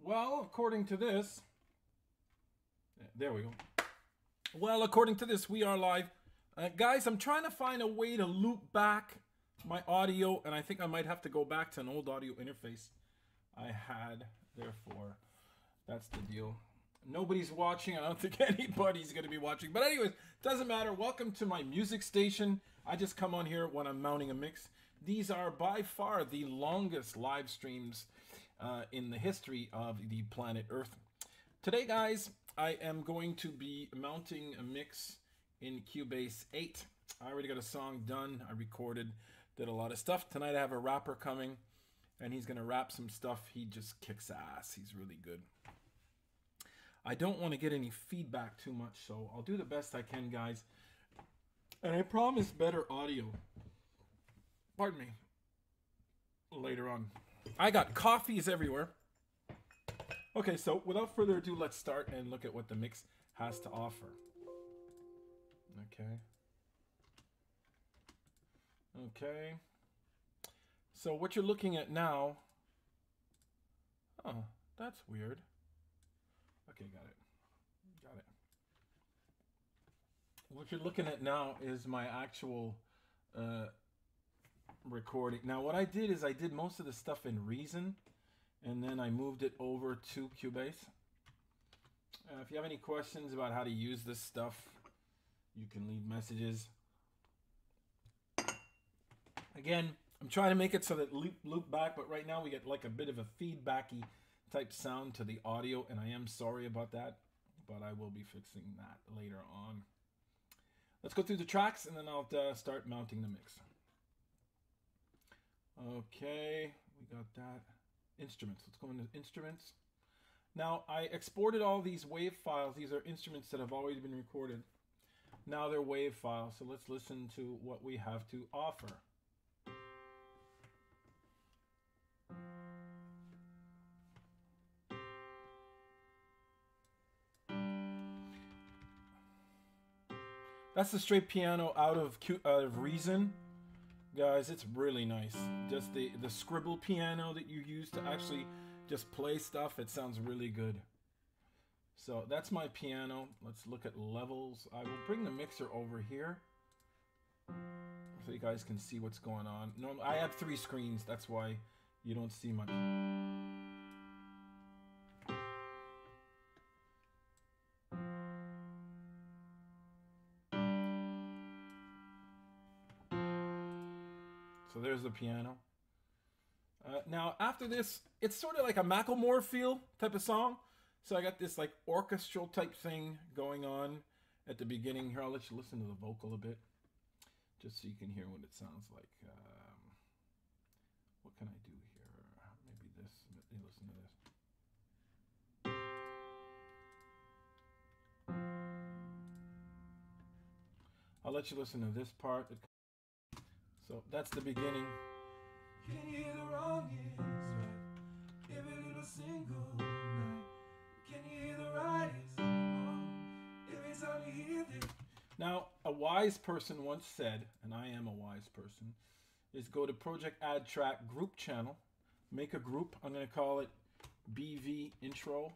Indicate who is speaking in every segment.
Speaker 1: Well, according to this, there we go. Well, according to this, we are live. Guys, I'm trying to find a way to loop back my audio, and I think I might have to go back to an old audio interface I had. Therefore, that's the deal. Nobody's watching. I don't think anybody's going to be watching. But anyways, doesn't matter. Welcome to my music station. I just come on here when I'm mounting a mix. These are by far the longest live streams in the history of the planet Earth. Today, guys, I am going to be mounting a mix in Cubase 8. I already got a song done. I recorded, did a lot of stuff. Tonight I have a rapper coming, and he's going to rap some stuff. He just kicks ass. He's really good. I don't want to get any feedback too much, so I'll do the best I can, guys. And I promise better audio. Pardon me. Later on. I got coffees everywhere. Okay, so without further ado, let's start and look at what the mix has to offer. Okay. Okay. So what you're looking at now... Oh, that's weird. Okay, got it. Got it. What you're looking at now is my actual recording. Now, what I did is I did most of the stuff in Reason, and then I moved it over to Cubase. If you have any questions about how to use this stuff, you can leave messages. Again, I'm trying to make it so that loop back, but right now we get like a bit of a feedbacky type sound to the audio, and I am sorry about that, but I will be fixing that later on. Let's go through the tracks, and then I'll start mounting the mix. Okay, we got that. Instruments. Let's go into instruments. Now, I exported all these WAV files. These are instruments that have already been recorded. Now they're WAV files, so let's listen to what we have to offer. That's the straight piano out of Reason. Guys, it's really nice. Just the scribble piano that you use to actually just play stuff, it sounds really good. So that's my piano. Let's look at levels. I will bring the mixer over here so you guys can see what's going on. Normally, I have 3 screens, that's why you don't see much. So there's the piano. Now after this, it's sort of like a Macklemore feel type of song. So I got this like orchestral type thing going on at the beginning here. I'll let you listen to the vocal a bit, just so you can hear what it sounds like. What can I do here? Maybe this. Let me listen to this. I'll let you listen to this part. So that's the beginning. Can you hear the wrong is right? Every little single night. Can you hear the right is wrong? Every time you hear this. Now, a wise person once said, and I am a wise person, is go to Project Add Track group channel, make a group. I'm going to call it BV Intro.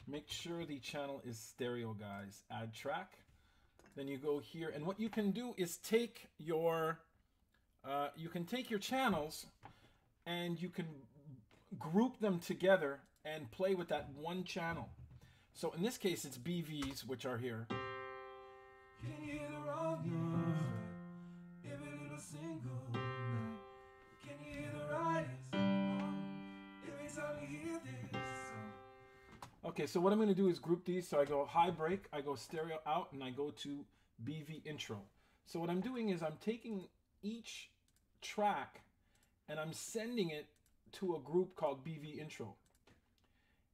Speaker 1: Make sure the channel is stereo, guys. Add track. Then you go here, and what you can do is take your channels and you can group them together and play with that one channel. So in this case, it's BVs, which are here. Can you hear the wrong noise? Every little single night. Can you hear the right is wrong? Every time you hear this song. Okay, so what I'm going to do is group these. So I go high break, I go stereo out, and I go to BV intro. So what I'm doing is I'm taking each track and I'm sending it to a group called BV intro.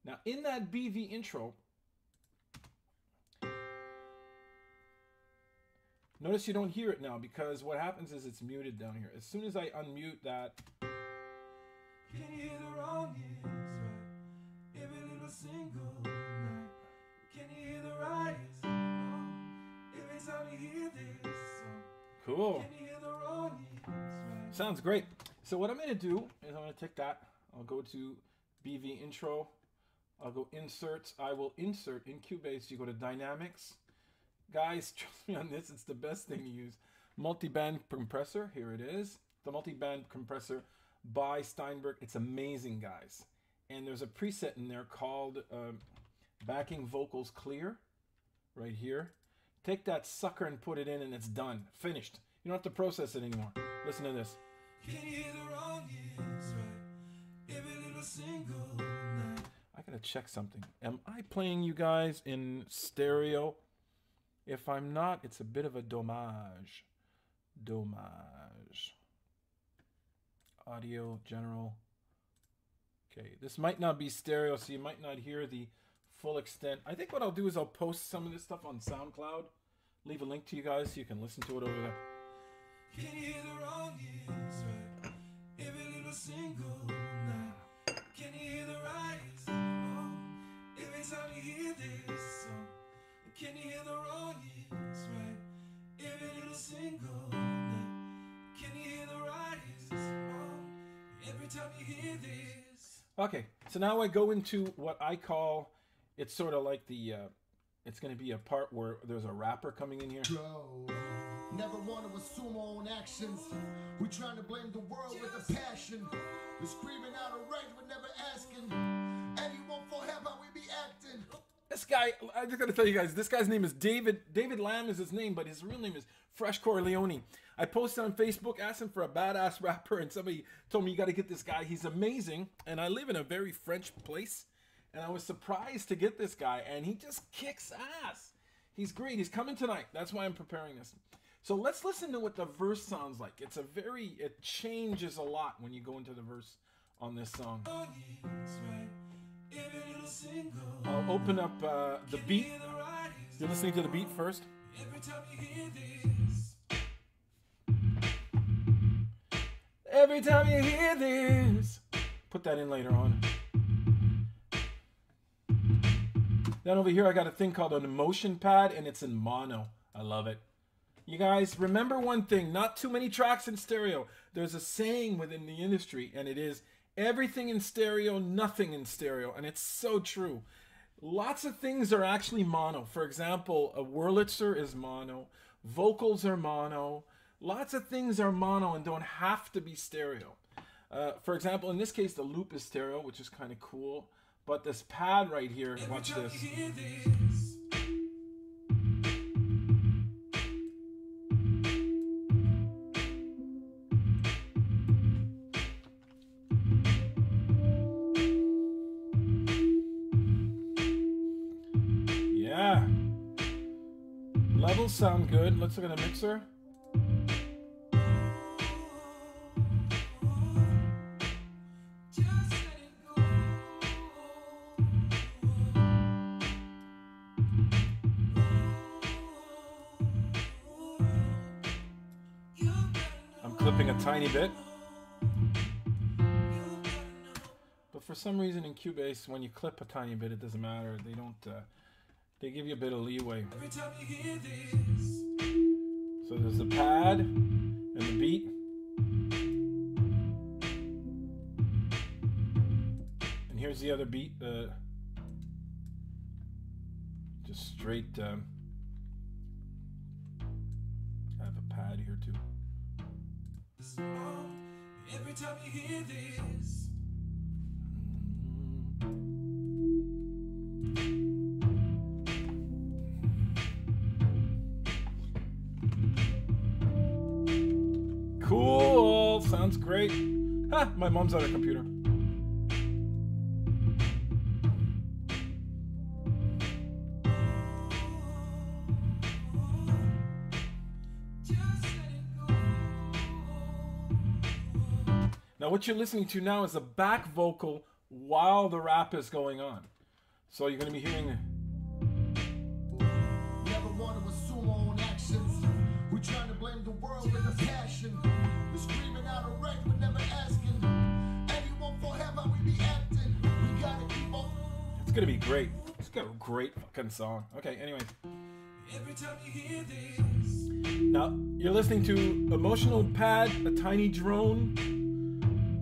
Speaker 1: Now in that BV intro, notice you don't hear it now because what happens is it's muted down here. As soon as I unmute that, can you hear the wrong is right? Every little single night. Can you hear the right is wrong? Every time you hear this song. Cool. Can you hear the wrong is right? Sounds great. So what I'm going to do is I'm going to take that. I'll go to BV intro. I'll go inserts. I will insert in Cubase. You go to dynamics. Guys, trust me on this. It's the best thing to use. Multiband compressor. Here it is. The multiband compressor by Steinberg. It's amazing, guys. And there's a preset in there called backing vocals clear. Right here. Take that sucker and put it in and it's done. Finished. You don't have to process it anymore. Listen to this. Can you hear the wrong is right? Every little single night. I gotta check something. Am I playing you guys in stereo? If I'm not, it's a bit of a dommage. Dommage. Audio, general. Okay, this might not be stereo, so you might not hear the full extent. I think what I'll do is I'll post some of this stuff on SoundCloud. Leave a link to you guys so you can listen to it over there. Can you hear the wrong is right? Every little single night. Can you hear the right is wrong? Every time you hear this song. Can you hear the wrong is right? Every little single night. Can you hear the right is wrong? Every time you hear this. Okay, so now I go into what I call, it's sort of like the, it's going to be a part where there's a rapper coming in here.
Speaker 2: Never want to assume our own actions. We're trying to blame the world with a passion. We're screaming out of rage, we're never asking. Anyone for help, how we be acting.
Speaker 1: This guy, I just got to tell you guys, this guy's name is David. David Lamb is his name, but his real name is Fresh Corleone. I posted on Facebook asking for a badass rapper, and somebody told me, you got to get this guy. He's amazing, and I live in a very French place, and I was surprised to get this guy, and he just kicks ass. He's great. He's coming tonight. That's why I'm preparing this. So let's listen to what the verse sounds like. It's a very, it changes a lot when you go into the verse on this song. I'll open up the beat. You're listening to the beat first. Every time you hear this. Put that in later on. Then over here I got a thing called an emotion pad, and it's in mono. I love it. You guys, remember one thing, not too many tracks in stereo. There's a saying within the industry, and it is, everything in stereo, nothing in stereo. And it's so true. Lots of things are actually mono. For example, a Wurlitzer is mono. Vocals are mono. Lots of things are mono and don't have to be stereo. For example, in this case, the loop is stereo, which is kind of cool. But this pad right here, watch this. Yeah. Levels sound good. Let's look at the mixer. Clipping a tiny bit, but for some reason in Cubase, when you clip a tiny bit, it doesn't matter. They don't. They give you a bit of leeway. So there's the pad and the beat, and here's the other beat. Just straight. I have a pad here too. Every time you hear this. Cool, sounds great. Ha, my mom's on her computer. Now what you're listening to now is a back vocal while the rap is going on. So you're going to be hearing...
Speaker 2: Never want to assume our own actions. We're trying to blame the world with a passion. We're screaming out of rage, we're never asking. Anyone for help, how we be acting. We gotta keep on.
Speaker 1: It's going to be great. It's got a great fucking song. Okay, anyways.
Speaker 2: Every time you hear this.
Speaker 1: Now, you're listening to emotional pad, a tiny drone,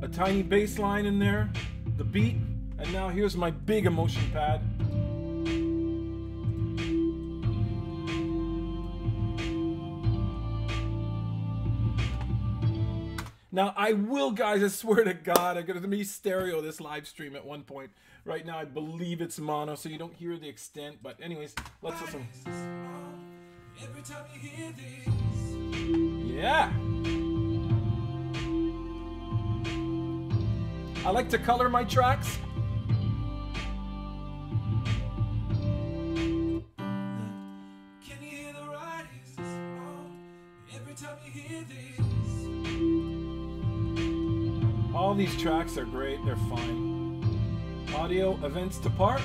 Speaker 1: a tiny bass line in there, the beat, And now here's my big emotion pad. Now I will, guys, I swear to God, I'm going to be stereo this live stream at one point. Right now I believe it's mono, so you don't hear the extent. But anyways, let's listen. Every time you hear this. Yeah. I like to color my tracks. Can you hear the rise? Every time you hear this. All these tracks are great, they're fine. Audio events to part.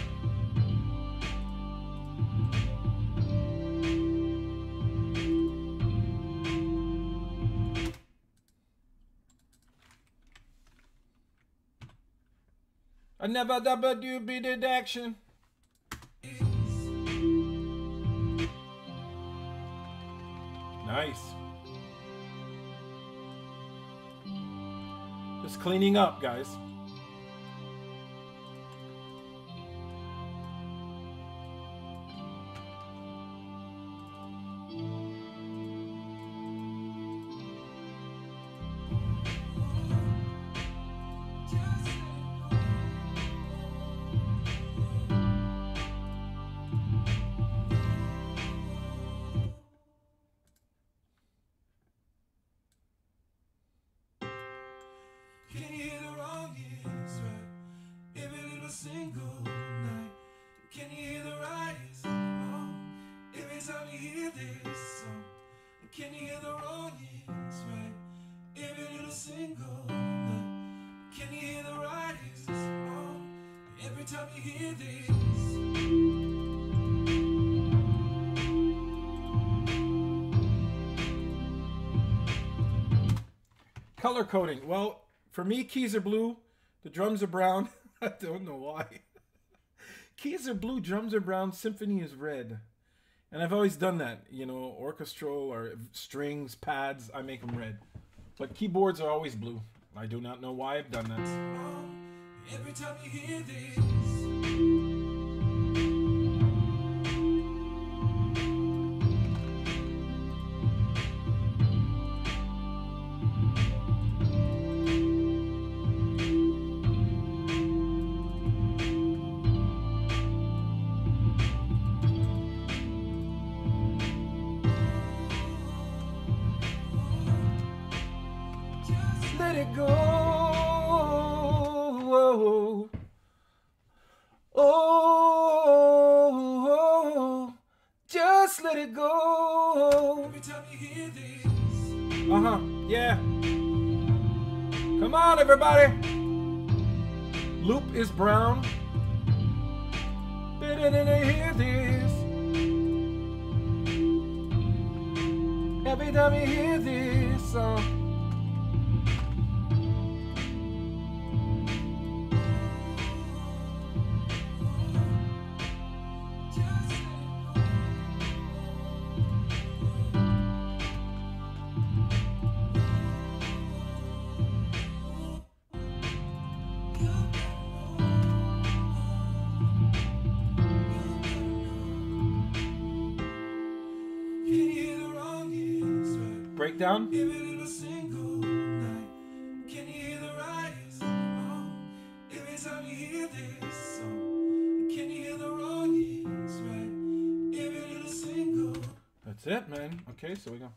Speaker 1: I never double do be the action. Nice. Just cleaning up, guys. Can you hear the wrong is right? Every little single night. Can you hear the right is wrong? Every time you hear this. Color coding. Well, for me, keys are blue, the drums are brown. I don't know why. Keys are blue, drums are brown, symphony is red. And I've always done that, you know, orchestral or strings, pads, I make them red. But keyboards are always blue. I do not know why I've done that. Every time you hear this. Let it go. Oh, just let it go. Every time you hear this. Yeah. Come on, everybody. Loop is brown. Didn't hear this. Every time you hear this song. Breakdown. That's it, man. Okay, so we go.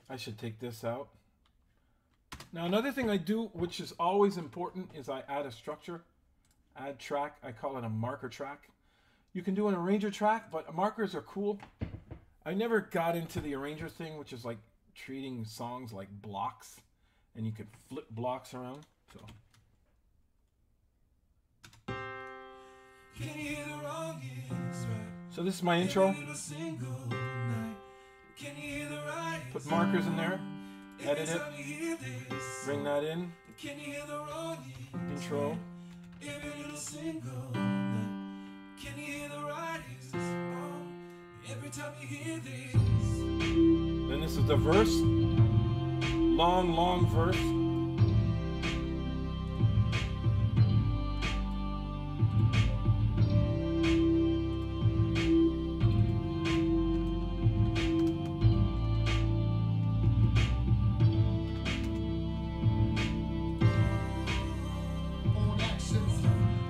Speaker 1: I should take this out. Now, another thing I do, which is always important, is I add a structure. Add track. I call it a marker track. You can do an arranger track, but markers are cool. I never got into the arranger thing, which is like treating songs like blocks, and you could flip blocks around. So this is my intro. Put markers in there. Edit it. Bring that in. Intro. Every little single night. Can you hear the rise? Every time you hear this. Then this is the verse. Long, long verse.
Speaker 2: On actions,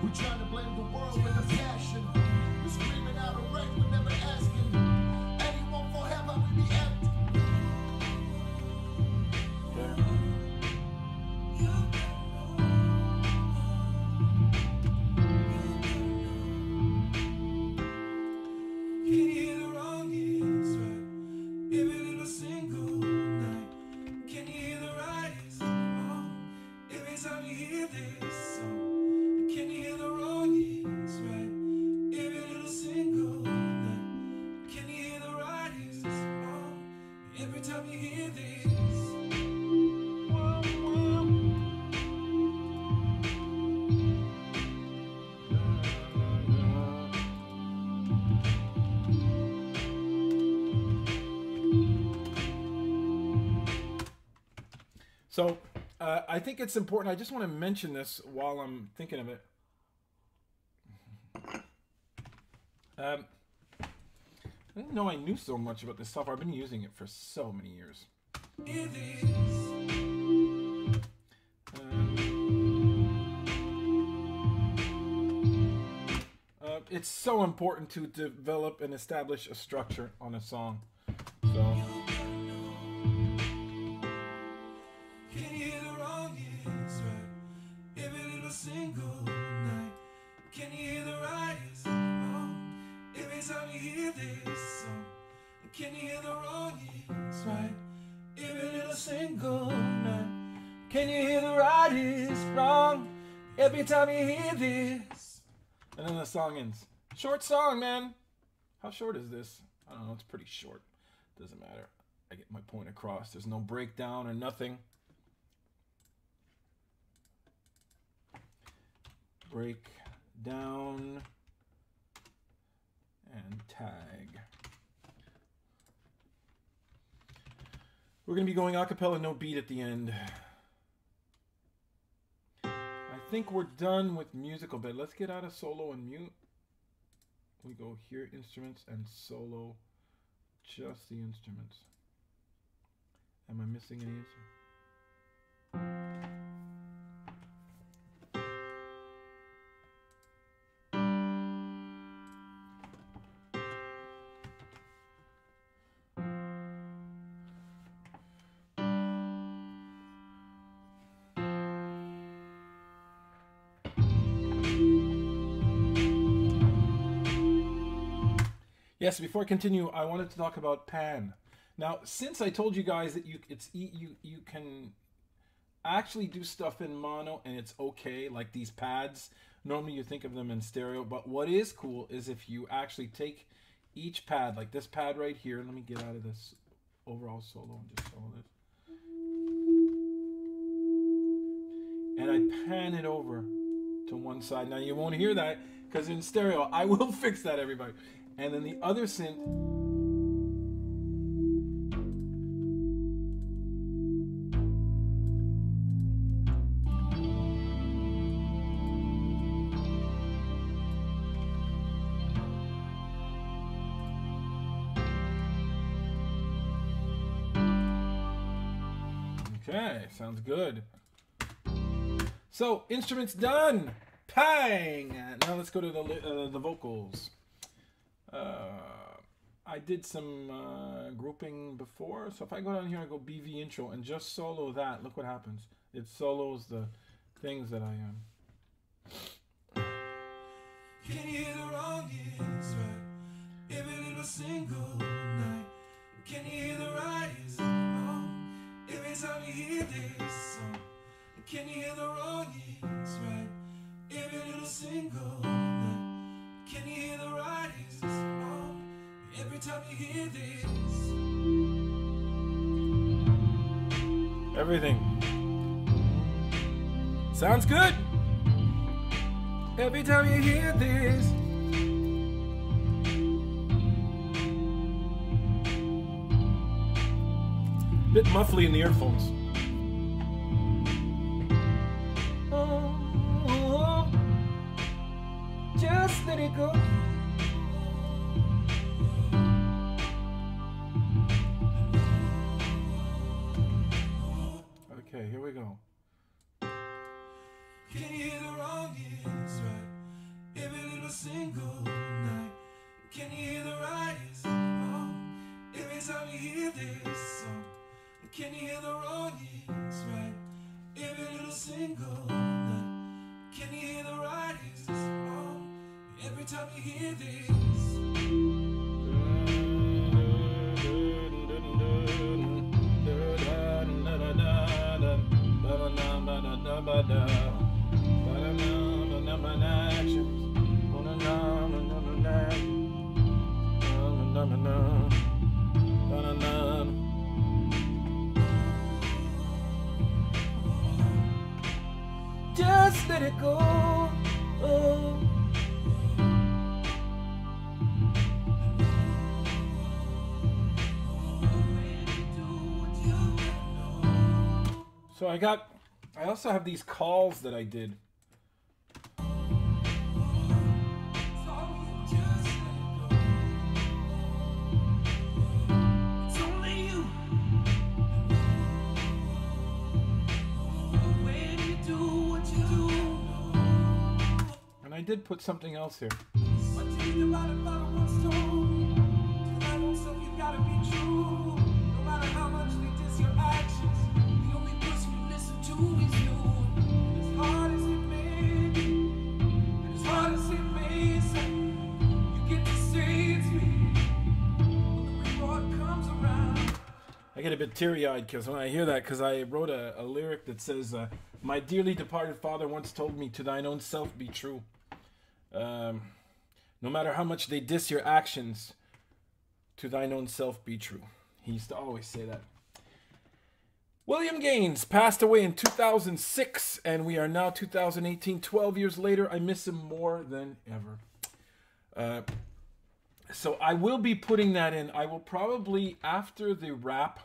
Speaker 2: we trying to blame the world with a passion. We're screaming out a wreck, we're never asking anyone for help, how we be acting.
Speaker 3: Can you hear the wrong is right? Every little single night. Can you hear the right is wrong? Every time you hear this song. Can you hear the wrong is right? Every little single night. Can you hear the right is wrong? Every time you hear this.
Speaker 1: So I think it's important. I just want to mention this while I'm thinking of it. I didn't know I knew so much about this software. I've been using it for so many years.
Speaker 3: Hear this.
Speaker 1: It's so important to develop and establish a structure on a song. So.
Speaker 3: Can you hear the wrong is right? Every little single night. Can you hear the right is wrong? Every time you hear this song. Can you hear the wrong is right? Every little single night. Can you hear the right is wrong? Every time you hear this.
Speaker 1: And then the song ends. Short song, man. How short is this? I don't know. It's pretty short. Doesn't matter. I get my point across. There's no breakdown or nothing. Break down and tag. We're going to be going a cappella, no beat at the end. I think we're done with musical bed. Let's get out of solo and mute. We go here, instruments and solo, just the instruments. Am I missing any instruments? Yes, before I continue, I wanted to talk about pan. Now, since I told you guys that you can actually do stuff in mono and it's okay, like these pads, normally you think of them in stereo, but what is cool is if you actually take each pad, like this pad right here, let me get out of this overall solo and just solo this. And I pan it over to one side. Now you won't hear that because in stereo, I will fix that, everybody. And then the other synth. Okay, sounds good. So, instruments done. Pang! Now let's go to the vocals. I did some grouping before, so if I go down here, I go BV intro and just solo that. Look what happens. It solos the things that I am.
Speaker 3: Can you hear the wrong is right? Every little single night. Can you hear the right is wrong? Every time you hear this song. Can you hear the wrong is right? Every little single night. Can you hear the right is wrong? Every time you hear this.
Speaker 1: Everything. Sounds good. Every time you hear this. Bit muffly in the earphones. Oh, just let it go. Okay, here we go.
Speaker 3: Can you hear the wrong is right? Every little single night. Can you hear the right is wrong? Every time you hear this song. Can you hear the wrong is right? Every little single night. Can you hear the right is wrong? Every time you hear this.
Speaker 1: Just let it go. Oh. So I also have these calls that I did. And I did put something else here. I get a bit teary-eyed because when I hear that, because I wrote a lyric that says, my dearly departed father once told me, to thine own self be true. No matter how much they diss your actions, to thine own self be true. He used to always say that. William Gaines passed away in 2006, and we are now 2018. 12 years later, I miss him more than ever. So I will be putting that in. I will probably, after the rap,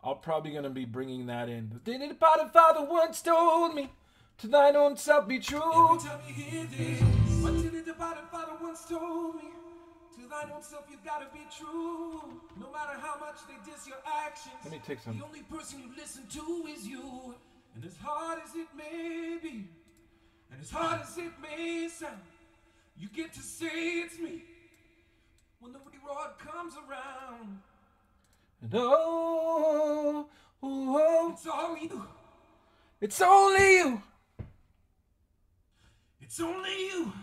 Speaker 1: I'm probably going to be bringing that in. The departed father once told me, to thine own self be true.
Speaker 3: Every time you hear this, my dearly departed father once told me, to thine own self you gotta be true. No matter how much they diss your actions,
Speaker 1: Let me take some.
Speaker 3: the only person you listen to is you. And as hard as it may be, and as hard as it may sound, you get to say it's me when the reward comes around.
Speaker 1: And oh, oh,
Speaker 3: It's all you.
Speaker 1: it's only you.
Speaker 3: It's only you.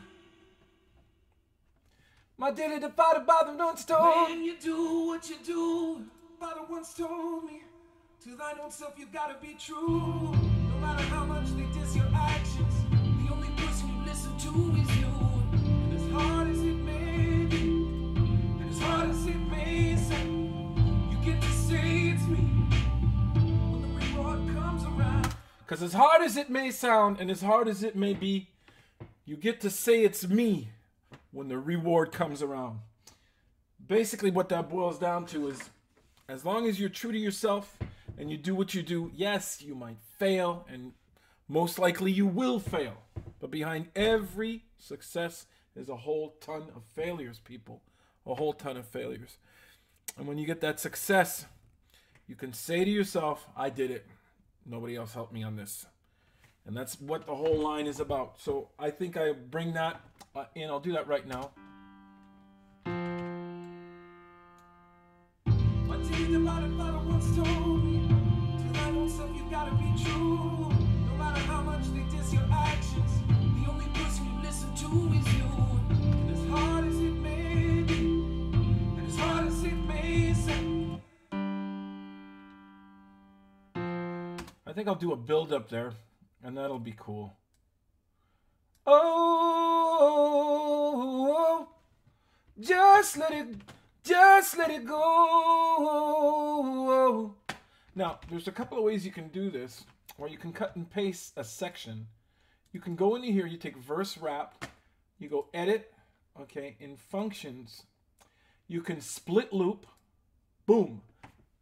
Speaker 1: My dearly departed father once told
Speaker 3: When you do what you do, father once told me, to thine own self you gotta be true. No matter how much they diss your actions, the only person you listen to is you. And as hard as it may be, and as hard as it may sound, you get to say it's me when the reward comes around.
Speaker 1: Because as hard as it may sound and as hard as it may be, you get to say it's me when the reward comes around. Basically what that boils down to is, as long as you're true to yourself and you do what you do, yes, you might fail, and most likely you will fail. But behind every success is a whole ton of failures, people. A whole ton of failures. And when you get that success, you can say to yourself, I did it. Nobody else helped me on this. And that's what the whole line is about. So I think I bring that in. I'll do that right now.
Speaker 3: My dearly departed father once told me, to thine own self you gotta be true. No matter how much they diss your actions, the only person you listen to is you. And as hard as it may be, and as hard as it may sound.
Speaker 1: I think I'll do a build up there, and that'll be cool. Oh, just let it go. Now, there's a couple of ways you can do this, or you can cut and paste a section. You can go into here, you take verse rap, you go edit, okay, in functions, you can split loop, boom.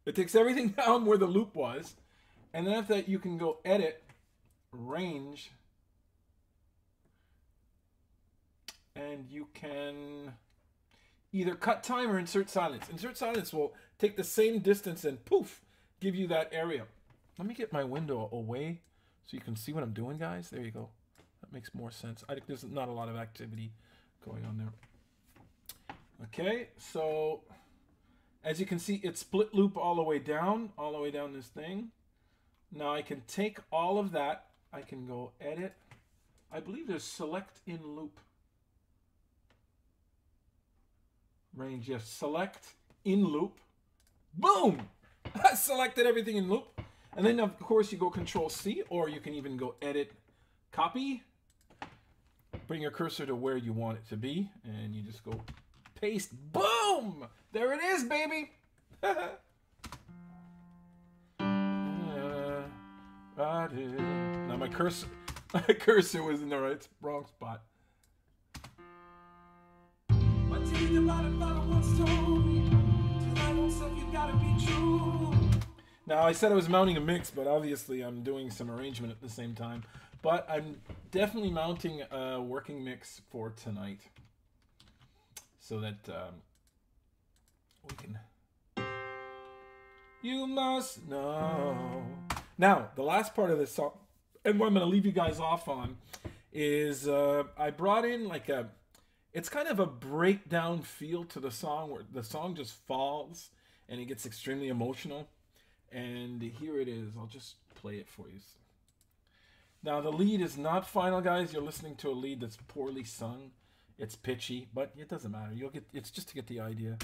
Speaker 1: It takes everything down where the loop was. And then after that, you can go edit, range, and you can either cut time or insert silence. Insert silence will take the same distance and poof, give you that area. Let me get my window away so you can see what I'm doing, guys. There you go. That makes more sense. I think there's not a lot of activity going on there. Okay, so as you can see, it's split loop all the way down this thing. Now I can take all of that. I can go edit. I believe there's select in loop. Range, yes, select in loop. Boom! I selected everything in loop. And then of course you go Control C, or you can even go edit, copy. Bring your cursor to where you want it to be, and you just go paste. Boom! There it is, baby! Now my cursor was in the wrong spot. Now I said I was mounting a mix, but obviously I'm doing some arrangement at the same time. But I'm definitely mounting a working mix for tonight, so that we can. You must know. Now the last part of this song, and what I'm going to leave you guys off on, is I brought in like a. It's kind of a breakdown feel to the song, where the song just falls and it gets extremely emotional. And here it is. I'll just play it for you. Now the lead is not final, guys. You're listening to a lead that's poorly sung. It's pitchy, but it doesn't matter. You'll get. It's just to get the idea.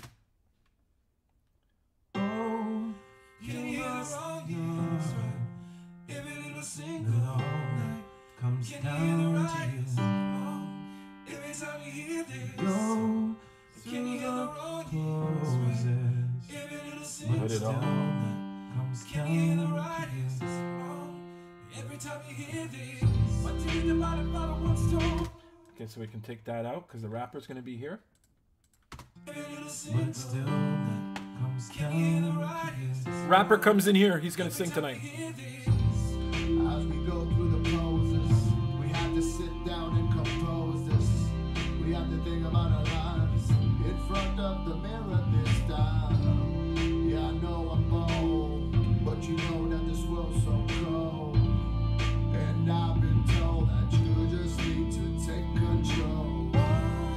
Speaker 3: Oh, you must know. Every little single night comes down to you. Every time you hear this, go through the closes. Every little single night comes down to you. Every time you hear this, what do you about it, about it once told?
Speaker 1: Okay, so we can take that out because the rapper's going to be here.
Speaker 3: But still, comes down.
Speaker 1: Rapper comes in here. He's going to sing tonight.
Speaker 2: As we go through the poses, we have to sit down and compose this. We have to think about our lives in front of the mirror this time. Yeah, I know I'm bold, but you know that this world's so cold. And I've been told that you just need to take control.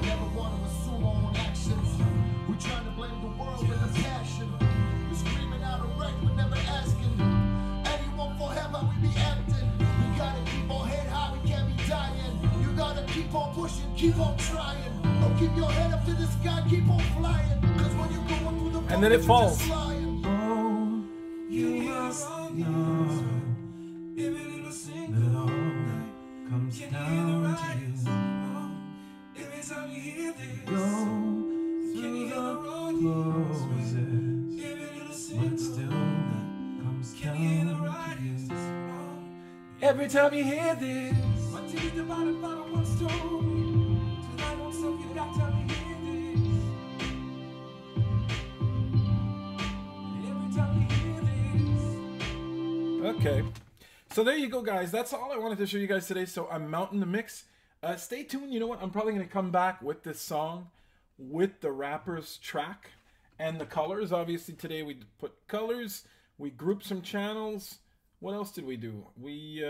Speaker 2: Never want to assume our own actions. We're trying to blame the world with a passion. We're screaming out of right, we're never asking anyone for help how we be acting. We gotta keep our head high, we can't be dying. You gotta keep on pushing, keep on trying. Don't keep your head up to the sky, keep on flying. Cause when you're going through the
Speaker 1: And then it falls.
Speaker 3: Oh, you must know. Every little single night comes down to you. Every time you hear this, go through the closes. Every little single night comes down to you. Every time you hear this, what do you about it, once told me. Tonight on stuff you got time to hear this. Every time you hear this.
Speaker 1: Okay. So there you go, guys. That's all I wanted to show you guys today. So I'm mounting the mix. Stay tuned. You know what? I'm probably going to come back with this song with the rapper's track and the colors. Obviously, today we put colors. We grouped some channels. What else did we do? We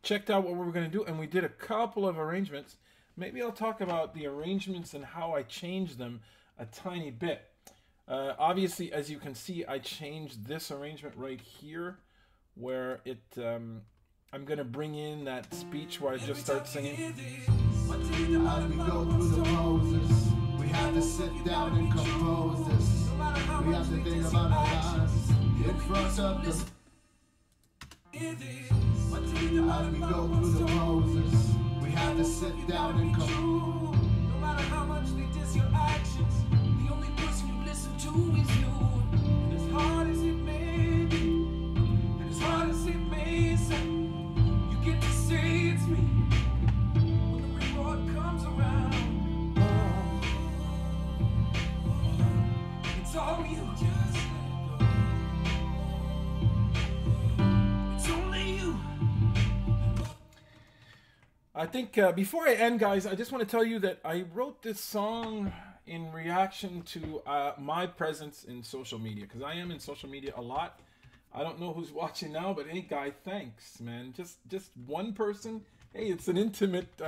Speaker 1: checked out what we were going to do, and we did a couple of arrangements. Maybe I'll talk about the arrangements and how I changed them a tiny bit. Obviously, as you can see, I changed this arrangement right here, where it I'm gonna bring in that speech where I just start singing.
Speaker 2: As we go through the poses, we have to sit down and compose this. We have to think about our lives in front of the. As we go through the poses, we have to sit down and compose.
Speaker 3: No matter how much they diss your actions, the only person you listen to is you. And as hard as it may be, and as hard as it may sound, you get to say it's me when the reward comes around. It's all you. Just let go.
Speaker 1: I think before I end, guys, I just want to tell you that I wrote this song in reaction to my presence in social media, because I am in social media a lot. I don't know who's watching now, but hey, guy, thanks, man. Just one person. Hey, it's an intimate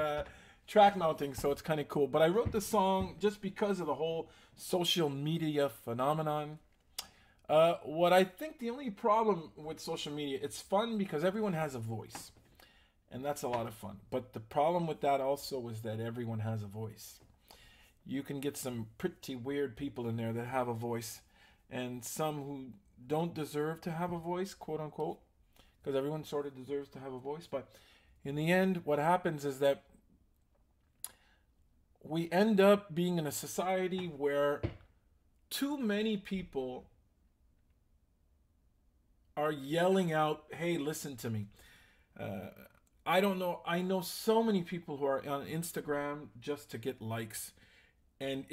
Speaker 1: track mounting, so it's kind of cool. But I wrote the song just because of the whole social media phenomenon. What I think the only problem with social media, it's fun because everyone has a voice. And that's a lot of fun. But the problem with that also is that everyone has a voice. You can get some pretty weird people in there that have a voice, and some who don't deserve to have a voice, quote unquote, because everyone sort of deserves to have a voice. But in the end, what happens is that we end up being in a society where too many people are yelling out, hey, listen to me. I don't know. I know so many people who are on Instagram just to get likes. And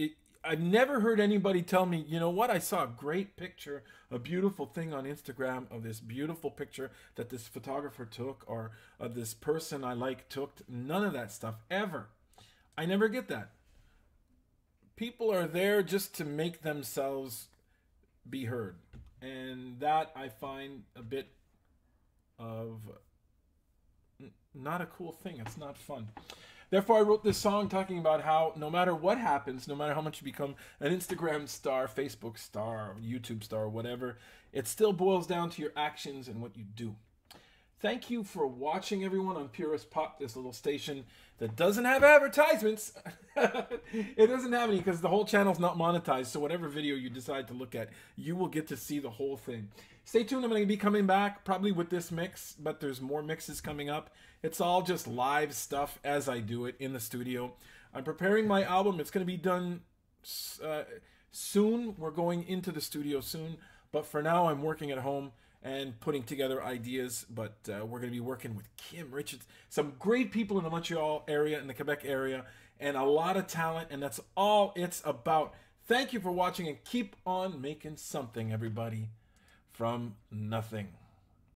Speaker 1: I've never heard anybody tell me, you know what, I saw a great picture, a beautiful thing on Instagram of this beautiful picture that this photographer took, or of this person I like took. None of that stuff, ever. I never get that. People are there just to make themselves be heard. And that I find a bit of not a cool thing. It's not fun. Therefore, I wrote this song talking about how no matter what happens, no matter how much you become an Instagram star, Facebook star, YouTube star, whatever, it still boils down to your actions and what you do. Thank you for watching, everyone, on Purist Pop, this little station that doesn't have advertisements. It doesn't have any because the whole channel's not monetized, so whatever video you decide to look at, you will get to see the whole thing. Stay tuned. I'm going to be coming back probably with this mix, but there's more mixes coming up. It's all just live stuff as I do it in the studio. I'm preparing my album. It's going to be done soon. We're going into the studio soon, but for now I'm working at home and putting together ideas. But we're going to be working with Kim Richards, some great people in the Montreal area, in the Quebec area, and a lot of talent, and that's all it's about. Thank you for watching, and keep on making something, everybody, from nothing.